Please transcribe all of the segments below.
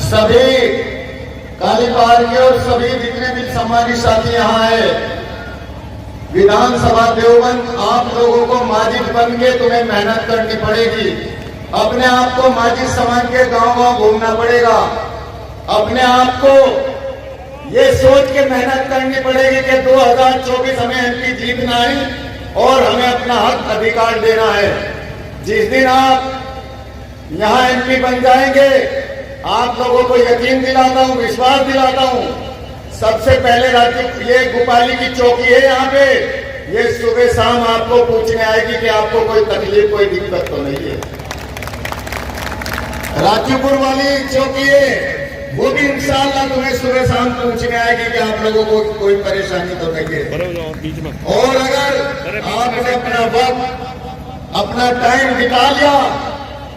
सभी कालीपार के और सभी जितने भी सम्मानित साथी यहाँ आए, विधानसभा देवबंद आप लोगों को माजिद बन के तुम्हें मेहनत करनी पड़ेगी। अपने आप को माजिद समझ के गांव-गांव घूमना पड़ेगा। अपने आप को ये सोच के मेहनत करनी पड़ेगी कि 2024 हमें एमपी जीतना है और हमें अपना हक अधिकार देना है। जिस दिन आप यहाँ एमपी बन जाएंगे, आप लोगों को यकीन दिलाता हूँ, विश्वास दिलाता हूँ, सबसे पहले राज्य ये गोपाली की चौकी है यहाँ पे, ये सुबह शाम आपको पूछने आएगी कि आपको कोई तकलीफ कोई दिक्कत तो नहीं है। राज्यपुर वाली चौकी है, वो भी इंशाअल्लाह तुम्हें सुबह शाम पूछने आएगी कि आप लोगों को कोई परेशानी तो नहीं है। और अगर आपने अपना वक्त अपना टाइम निकाल लिया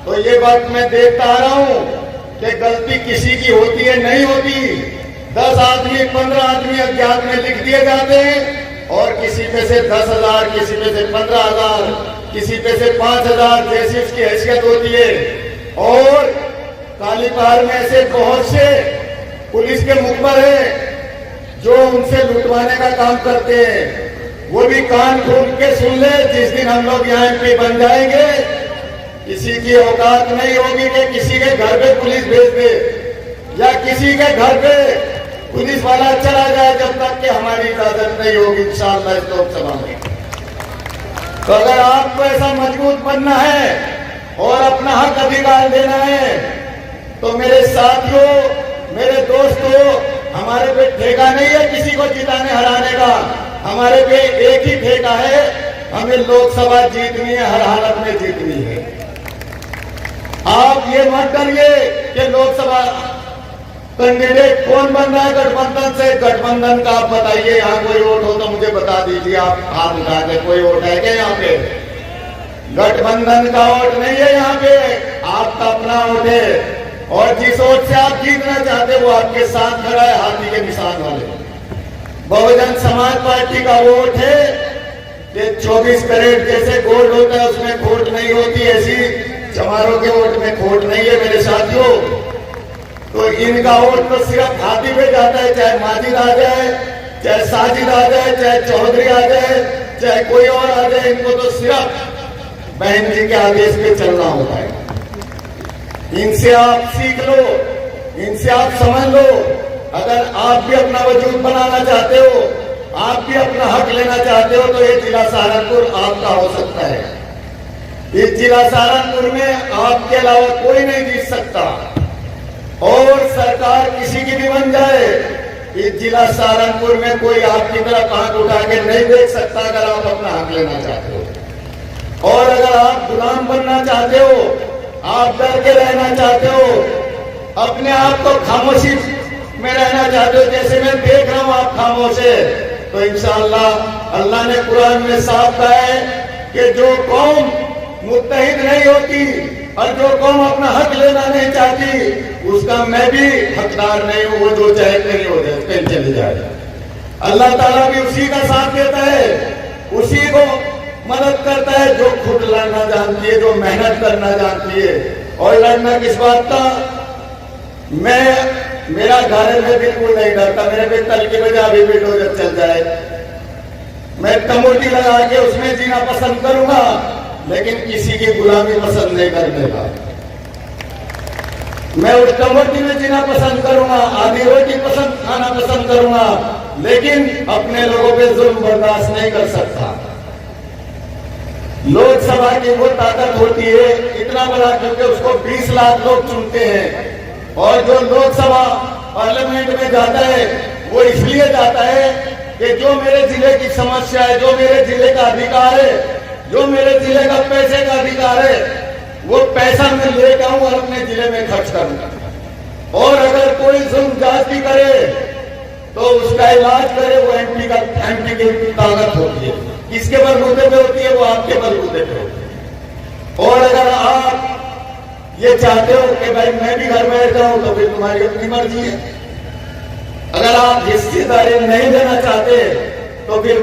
तो ये बात मैं देखता आ रहा हूँ कि गलती किसी की होती है नहीं होती। 10 आदमी 15 आदमी अज्ञात में लिख दिए जाते हैं और किसी पे से 10,000, किसी पे से 15,000, किसी पे से 5,000 जैसी उसकी हैसियत होती है। और कालीपार में ऐसे बहुत से पुलिस के मुखबर है जो उनसे लुटवाने का काम करते हैं। वो भी कान खोल के सुन ले, जिस दिन हम लोग यहाँ एमपी बन जाएंगे, किसी की औकात नहीं होगी कि किसी के घर पे पुलिस भेज दे या किसी के घर पे पुलिस वाला चला जाए जब तक कि हमारी इजाजत नहीं होगी इंशाअल्लाह इस लोकसभा में। तो अगर आपको ऐसा मजबूत बनना है और अपना हक अधिकार देना है तो मेरे साथियों, मेरे दोस्तों, हमारे पे ठेका नहीं है किसी को जिताने हराने का। हमारे पे एक ही ठेका है, हमें लोकसभा जीतनी है, हर हालत में जीतनी है। आप ये मत डरिए कि लोकसभा कैंडिडेट कौन बन रहा है गठबंधन से। गठबंधन का आप बताइए, यहाँ कोई वोट हो तो मुझे बता दीजिए। आप हाथ उठा के, कोई वोट है क्या यहाँ पे? गठबंधन का वोट नहीं है यहाँ पे, आपका अपना वोट है। और जिस वोट से आप जीतना चाहते वो आपके साथ खड़ा है, हाथी के निशान वाले। बहुजन समाज पार्टी का वोट है कि 24 कैरेट जैसे गोल्ड होता है उसमें खोट नहीं होती, ऐसी चमारों के वोट में खोट नहीं है मेरे साथियों। तो इनका वोट तो सिर्फ हाथी पे जाता है, चाहे माजिद आ जाए, चाहे साजिद आ जाए, चाहे चौधरी आ जाए, चाहे कोई और आ जाए, इनको तो सिर्फ बहन जी के आदेश पे चलना होता है। इनसे आप सीख लो, इनसे आप समझ लो। अगर आप भी अपना वजूद बनाना चाहते हो, आप भी अपना हक लेना चाहते हो, तो ये जिला सहारनपुर आपका हो सकता है। इस जिला सहारनपुर में आपके अलावा कोई नहीं जीत सकता। और सरकार किसी की भी बन जाए, इस जिला सहारनपुर में कोई आपकी तरफ आंख उठा के नहीं देख सकता अगर आप अपना हक लेना चाहते हो। और अगर आप गुलाम बनना चाहते हो, आप डर के रहना चाहते हो, अपने आप को खामोशी में रहना चाहते हो, जैसे मैं देख रहा हूं आप खामोश है, तो इंशाअल्लाह अल्लाह ने कुरान में साफ कहा है कि जो कौम मुत्तहिद नहीं होती और जो कौम अपना हक लेना नहीं चाहती, उसका मैं भी हकदार नहीं हूं। वो जो चाहे कहीं हो जाए, कहीं चले जाए। अल्लाह ताला भी उसी का साथ देता है, उसी को मदद करता है जो खुद लड़ना जानती है, जो मेहनत करना जानती है। और लड़ना किस बात का? मेरा घर है, मैं बिल्कुल नहीं डरता। मेरे पे तल की वजह अभी भी डोजर चल जाए, मैं टमोटी लगा के उसमें जीना पसंद करूंगा, लेकिन किसी की गुलामी पसंद नहीं करने का। मैं उस टमोटी में जीना पसंद करूंगा, आधी रोटी खाना पसंद करूंगा, लेकिन अपने लोगों पे जुल्म बर्दाश्त नहीं कर सकता। लोकसभा की वो ताकत होती है इतना बड़ा, क्योंकि उसको 20 लाख लोग चुनते हैं। और जो लोकसभा पार्लियामेंट में जाता है वो इसलिए जाता है कि जो मेरे जिले की समस्या है, जो मेरे जिले का अधिकार है, जो मेरे जिले का पैसे का अधिकार है, वो पैसा मैं लेकर आऊं और अपने जिले में खर्च करूं। और अगर कोई जुल्म जाति करे तो उसका इलाज करे, वो एमपी की ताकत होती है। किसके बलबूते पे होती है? वो आपके बलबूते पे होती है। और अगर आप ये चाहते हो कि भाई मैं भी घर में जाऊं, तो फिर तुम्हारी अपनी मर्जी है। अगर आप हिस्सेदारी नहीं देना चाहते तो फिर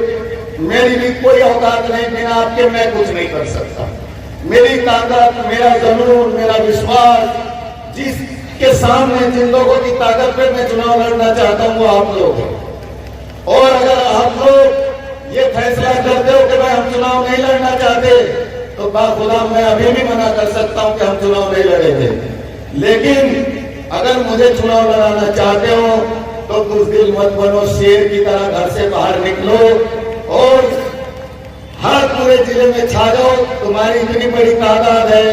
मेरी भी कोई औकात नहीं, बिना आपके मैं कुछ नहीं कर सकता। मेरी ताकत, मेरा जुनून, मेरा विश्वास जिस के सामने जिन लोगों की ताकत पे मैं चुनाव लड़ना चाहता हूं वो आप लोग हैं। और अगर आप लोग ये फैसला करते हो कि भाई हम चुनाव नहीं लड़ना चाहते, तो बाखुदा मैं अभी भी मना कर सकता हूं कि हम चुनाव नहीं लड़ेंगे। लेकिन अगर मुझे चुनाव लड़ाना चाहते हो तो बुज़दिल मत बनो, शेर की तरह घर से बाहर निकलो और हर पूरे जिले में छा जाओ। तुम्हारी इतनी बड़ी तादाद है,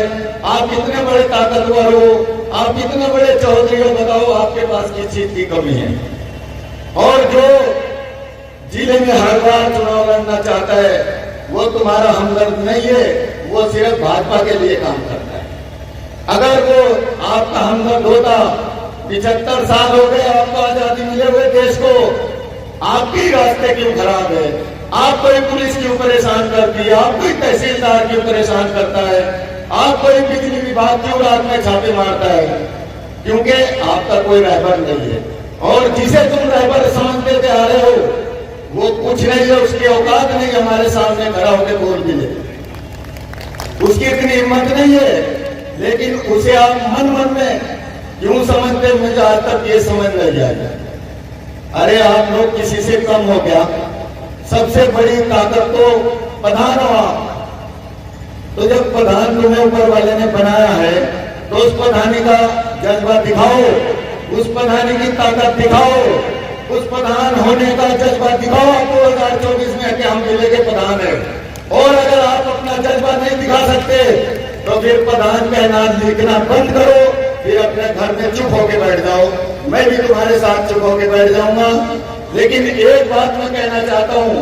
आप इतने बड़े ताकतवर हो, आप इतने बड़े चौधरी हो, बताओ आपके पास किस चीज की कमी है। और जो जिले में हर बार चुनाव लड़ना चाहता है वो तुम्हारा हमदर्द नहीं है, वो सिर्फ भाजपा के लिए काम करता है। अगर वो आपका हमदर्द होता, 75 साल हो गए आपको आजादी मिले हुए देश को, आपकी रास्ते क्यों खराब है? आप कोई पुलिस क्यों परेशान करती है? आप कोई तहसीलदार क्यों परेशान करता है? आप कोई बिजली विभाग क्यों रात में छापे मारता है? क्योंकि आपका कोई रहबर नहीं है। और जिसे तुम रहबर समझते थे आ रहे हो वो कुछ नहीं है, उसकी औकात नहीं हमारे सामने खड़ा होकर बोल भी ले, उसकी इतनी हिम्मत नहीं है। लेकिन उसे आप मन मन में क्यों समझते, मुझे आज तक ये समझ नहीं आया। अरे आप लोग किसी से कम हो गया? सबसे बड़ी ताकत तो प्रधान हो आप। तो जब प्रधान तुम्हें ऊपर वाले ने बनाया है तो उस प्रधानी का जज्बा दिखाओ, उस प्रधानी की ताकत दिखाओ, उस प्रधान होने का जज्बा दिखाओ 2024 में कि हम जिले के प्रधान हैं। और अगर आप अपना जज्बा नहीं दिखा सकते तो फिर प्रधान का नाम लिखना बंद करो, फिर अपने घर में चुप होके बैठ जाओ। मैं भी तुम्हारे साथ चुप होके बैठ जाऊंगा। लेकिन एक बात मैं कहना चाहता हूं,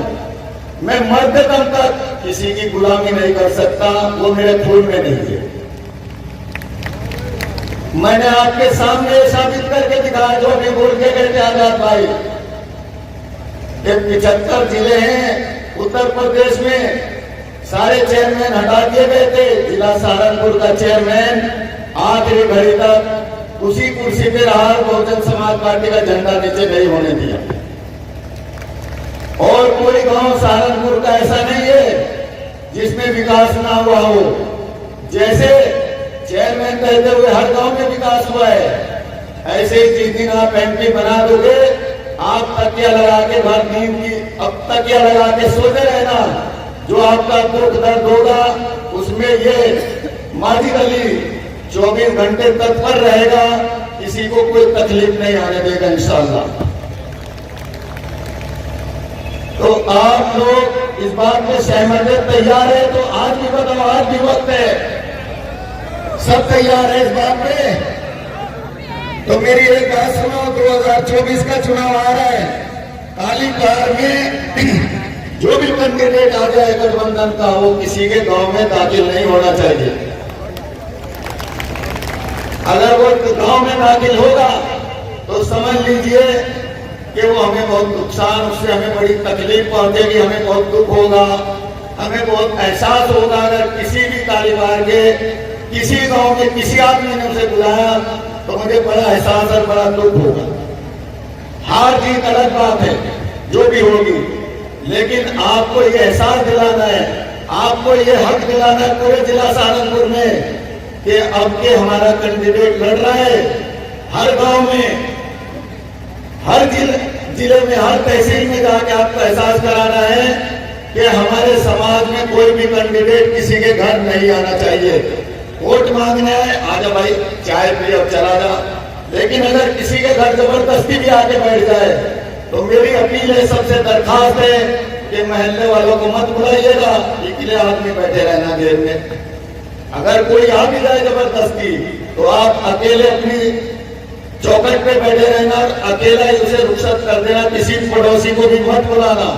मैं मरते दम तक किसी की गुलामी नहीं कर सकता, वो मेरे खून में नहीं है। मैंने आपके सामने साबित करके दिखाया, जो भी बोल के कहते आजाद भाई, 75 जिले हैं उत्तर प्रदेश में, सारे चेयरमैन हटा दिए गए थे। जिला सहारनपुर का चेयरमैन आखिरी घड़ी तक उसी कुर्सी पे रहा, बहुजन समाज पार्टी का झंडा नीचे नहीं होने दिया। और कोई गांव सहारनपुर का ऐसा नहीं है जिसमें विकास ना हुआ हो। जैसे चेयरमैन कहते हुए हर गांव में विकास हुआ है, ऐसे ही जिस दिन आप एमपी बना दोगे, आप तकिया लगा के भर नींद की, अब तकिया लगा के सोते रहना। जो आपका दुख दर्द होगा उसमें ये माजिद अली 24 घंटे तत्पर रहेगा, किसी को कोई तकलीफ नहीं आने देगा इंशाअल्लाह। तो आप लोग इस बात में सहमत है, तैयार है? तो आज भी बताओ, आज भी वक्त है, सब तैयार है इस बात पे? तो मेरी एक बात सुनो, 2024 का चुनाव आ रहा है, काली कार में जो भी कैंडिडेट आ जाए गठबंधन का, वो किसी के गांव में दाखिल नहीं होना चाहिए। अगर वो गांव में दाखिल होगा तो समझ लीजिए कि वो हमें बहुत नुकसान, उससे हमें बड़ी तकलीफ पहुंचेगी, हमें बहुत दुख होगा, हमें बहुत एहसास होगा। अगर किसी भी कालीबार के किसी गांव में किसी आदमी ने उसे बुलाया तो मुझे बड़ा एहसास और बड़ा दुख होगा। हार जीत अलग बात है, जो भी होगी, लेकिन आपको ये एहसास दिलाना है, आपको ये हक दिलाना है पूरे जिला सहारनपुर में कि अब के हमारा कैंडिडेट लड़ रहा है। हर गांव में, हर जिले में, हर तहसील में जाके आपको एहसास कराना है कि हमारे समाज में कोई भी कैंडिडेट किसी के घर नहीं आना चाहिए। वोट मांगने आए, आजा भाई चाय पी और चला जा। लेकिन अगर किसी के घर जबरदस्ती भी आके बैठ जाए तो मेरी अपील है, सबसे दरखास्त है कि मोहल्ले वालों को मत बुलाइएगा, अकेले आदमी बैठे रहना देर में। अगर कोई आ भी जाए जबरदस्ती तो आप अकेले अपनी चौखट पे बैठे रहना, अकेला ही उसे रुखसत कर देना, किसी पड़ोसी को भी मत बुलाना।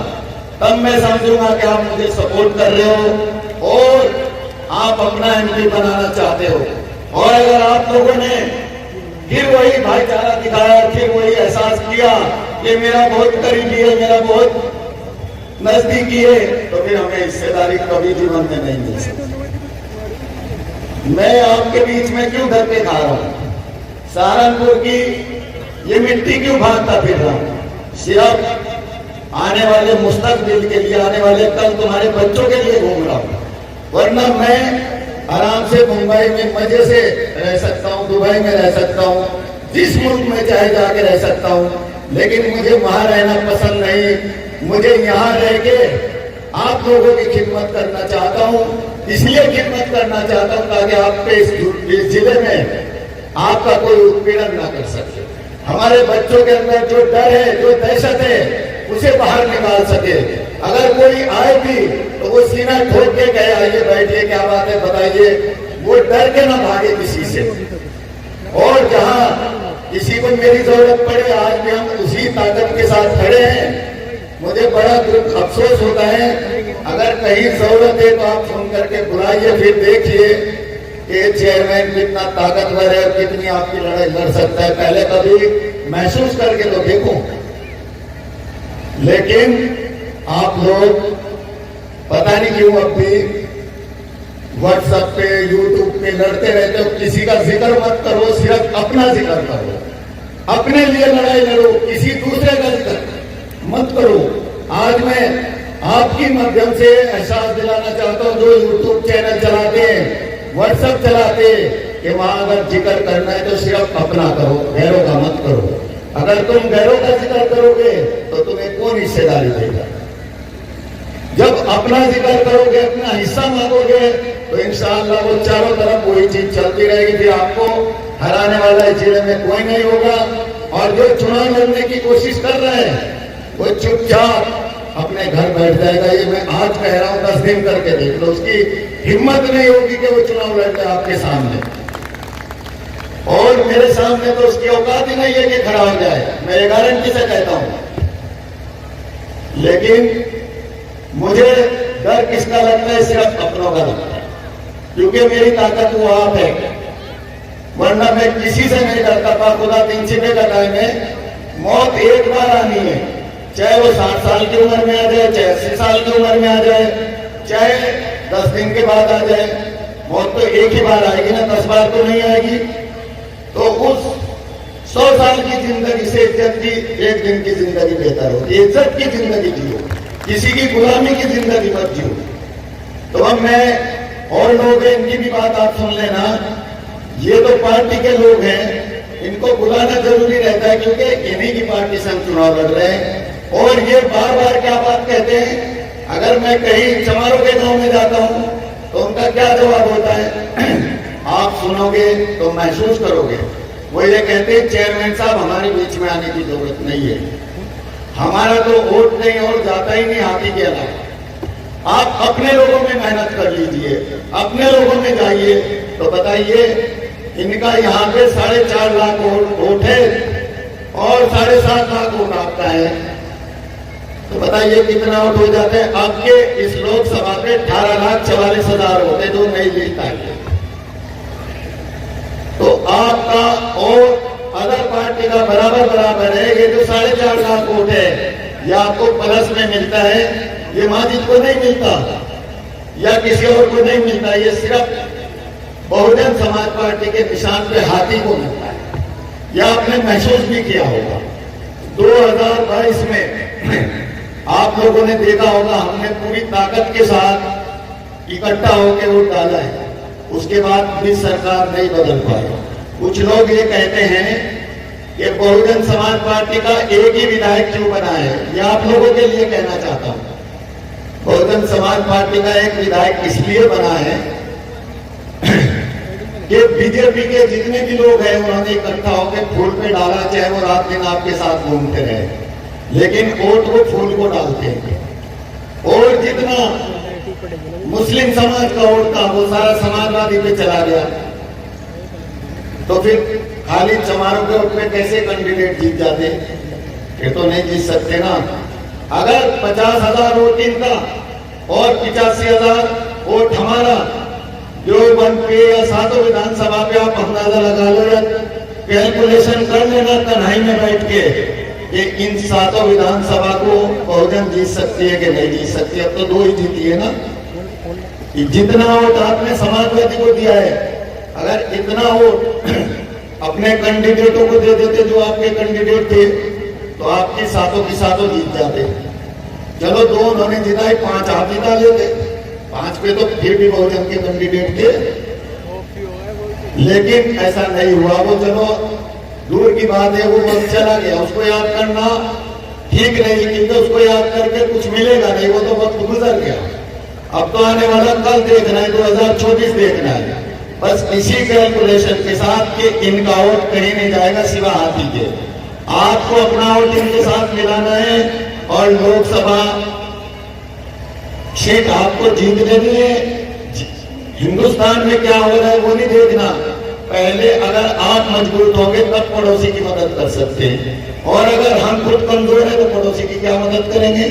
तब मैं समझूंगा कि आप मुझे सपोर्ट कर रहे हो और आप अपना एमपी बनाना चाहते हो। और अगर आप लोगों ने फिर वही भाईचारा दिखाया, फिर वही एहसास किया कि मेरा बहुत करीबी है, मेरा बहुत नजदीकी है, तो फिर हमें हिस्सेदारी कभी जीवन में नहीं मिल सकती। मैं आपके बीच में क्यों धक्के खा रहा हूं? सहारनपुर की ये मिट्टी क्यों भागता फिर रहा हूं? सिर्फ आने वाले मुस्तकबिल के लिए, आने वाले कल तुम्हारे बच्चों के लिए घूम रहा हूं। वरना मैं आराम से मुंबई में मजे से रह सकता हूं, दुबई में रह सकता हूं, जिस मुल्क में चाहे जाके रह सकता हूँ, लेकिन मुझे वहां रहना पसंद नहीं। मुझे यहाँ रह के आप लोगों की खिदमत करना चाहता हूँ। इसलिए खिदमत करना चाहता हूँ ताकि आप पे इस जिले में आपका कोई उत्पीड़न ना कर सके। हमारे बच्चों के अंदर जो डर है, जो दहशत है, उसे बाहर निकाल सके। अगर कोई आए भी तो वो सीना ठोक के कहे आइए बैठिए, क्या बात है बताइए, वो डर के ना भागे किसी से। और जहां किसी को मेरी जरूरत पड़े, आज भी हम उसी ताकत के साथ खड़े हैं। मुझे बड़ा दुख अफसोस होता है, अगर कहीं जरूरत है तो आप फोन करके बुलाइए, फिर देखिए कि चेयरमैन कितना ताकतवर है और कितनी आपकी लड़ाई लड़ सकता है। पहले कभी महसूस करके तो देखो। लेकिन आप लोग पता नहीं क्यों अब भी व्हाट्सएप पे, यूट्यूब पे लड़ते रहते हो। किसी का जिक्र मत करो, सिर्फ अपना जिक्र करो, अपने लिए लड़ाई लड़ो, किसी दूसरे का जिक्र मत करो। आज मैं आपकी माध्यम से एहसास दिलाना चाहता हूं, जो यूट्यूब चैनल चलाते हैं, व्हाट्सएप चलाते हैं, कि वहां अगर जिक्र करना है तो सिर्फ अपना करो, गैरों का मत करो। अगर तुम गैरों का जिक्र करोगे तो तुम्हें कौन हिस्सेदारी देगा? जब अपना जिक्र करोगे, अपना हिस्सा मांगोगे, तो इंशाअल्लाह वो चारों तरफ वही चीज चलती रहेगी। फिर आपको हराने वाला इस जिले में कोई नहीं होगा। और जो चुनाव लड़ने की कोशिश कर रहे हैं वो चुपचाप अपने घर बैठ जाएगा। ये मैं आज कह रहा हूं, 10 दिन करके देख लो, उसकी हिम्मत नहीं होगी कि वो चुनाव लड़ ले आपके सामने। और मेरे सामने तो उसकी औकात ही नहीं है कि खड़ा हो जाए, मैं ये गारंटी से कहता हूं। लेकिन मुझे डर किसका लगता है? सिर्फ अपनों का लगता है, क्योंकि मेरी ताकत वो आप है। वरना मैं किसी से नहीं डरता था। खुदा 3 छिपे का टाइम है, मौत एक बार आनी है, चाहे वो 60 साल की उम्र में आ जाए, चाहे 80 साल की उम्र में आ जाए, चाहे 10 दिन के बाद आ जाए। मौत तो एक ही बार आएगी ना, 10 बार तो नहीं आएगी। तो उस 100 साल की जिंदगी से इज्जत की 1 दिन की जिंदगी बेहतर होती है। इज्जत की जिंदगी जियो, किसी की गुलामी की जिंदगी मत जियो। तो अब मैं और लोग हैं, इनकी भी बात आप सुन लेना। ये तो पार्टी के लोग हैं, इनको बुलाना जरूरी रहता है, क्योंकि इन्हीं की पार्टी से हम चुनाव लड़ रहे हैं। और ये बार बार क्या बात कहते हैं, अगर मैं कहीं चमारों के गांव में जाता हूं तो उनका क्या जवाब होता है? आप सुनोगे तो महसूस करोगे। वो ये कहते हैं, चेयरमैन साहब हमारे बीच में आने की जरूरत नहीं है, हमारा तो वोट नहीं और जाता ही नहीं हाथी के अलावा। आप अपने लोगों में मेहनत कर लीजिए, अपने लोगों में जाइए। तो बताइए, इनका यहाँ पे 4.5 लाख वोट है और 7.5 लाख वोट आपका है। तो बताइए कितना वोट हो जाते हैं? आपके इस लोकसभा पे 18,44,000 वोट है जो नहीं जीत पाएंगे। तो आपका और अदर पार्टी का बराबर है। ये जो 4.5 लाख वोट है, ये आपको प्लस में मिलता है, ये माजिद को नहीं मिलता या किसी और को नहीं मिलता। ये सिर्फ बहुजन समाज पार्टी के निशान पे हाथी को मिलता है। यह आपने महसूस भी किया होगा। 2022 में आप लोगों ने देखा होगा, हमने पूरी ताकत के साथ इकट्ठा होकर वोट डाला है। उसके बाद भी सरकार नहीं बदल पाई। कुछ लोग ये कहते हैं कि बहुजन समाज पार्टी का एक ही विधायक क्यों बना है। यह आप लोगों के लिए कहना चाहता हूं, बहुजन समाज पार्टी का एक विधायक इसलिए बना है कि बीजेपी के जितने भी लोग हैं उन्होंने इकट्ठा होकर फूल पे डाला, चाहे वो रात दिन आपके साथ घूमते रहे, लेकिन वोट वो फूल को डालते हैं। और जितना मुस्लिम समाज का वोट था वो सारा समाजवादी पे चला गया। तो फिर खाली चमारों के वोट पे कैसे कैंडिडेट जीत जाते? ये तो नहीं जीत सकते ना। अगर 50,000 वोट इनका और 85,000 वोट हमारा, जो वन पे या 7 विधानसभा पे आप अंदाजा लगा लो या कैलकुलेशन कर लेना तन्हाई में बैठ के कि इन 7 विधानसभा को बहुजन जीत सकती है कि नहीं जीत सकती। अब तो 2 ही जीती है ना। जितना वोट आपने समाजवादी को दिया है, अगर इतना वोट अपने कैंडिडेटों को दे देते जो आपके कैंडिडेट थे, तो आपके 7 की 7 जीत जाते। चलो 2 उन्होंने जिताए, 5 आप जिता लेते। 5 पे तो फिर भी बहुजन के कैंडिडेट थे, लेकिन ऐसा नहीं हुआ। वो चलो दूर की बात है, वो वक्त चला गया, उसको याद करना ठीक नहीं, क्योंकि उसको याद करके कुछ मिलेगा नहीं, वो तो वक्त गुजर गया। अब तो आने वाला कल देखना है, 2024 देखना है। बस इसी कैलकुलेशन के साथ कि इनका वोट कहीं नहीं जाएगा सिवा हाथी के। आपको अपना वोट इनके साथ मिलाना है और लोकसभा सीट आपको जीत लेनी है। हिंदुस्तान में क्या हो रहा है वो नहीं देखना, पहले अगर आप मजबूत होंगे तब पड़ोसी की मदद कर सकते हैं, और अगर हम खुद कमजोर हैं तो पड़ोसी की क्या मदद करेंगे।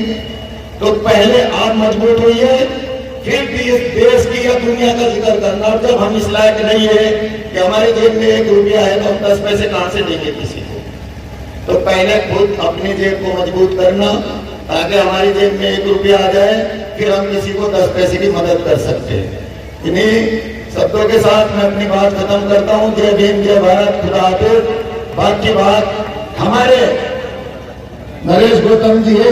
तो पहले आप मजबूत होइए, फिर भी इस देश की या दुनिया का जिक्र करना। और जब हम इस लायक नहीं है कि हमारे जेब में 1 रुपया है तो हम 10 पैसे कहां से देंगे किसी को, तो पहले खुद अपनी जेब को मजबूत करना, ताकि हमारी जेब में 1 रुपया आ जाए, फिर हम किसी को 10 पैसे की मदद कर सकते हैं। इन्हीं शब्दों के साथ मैं अपनी बात खत्म करता हूं। जय भीम, जय भारत, खुदा हाफिज। बाकी बात हमारे नरेश गौतम जी है।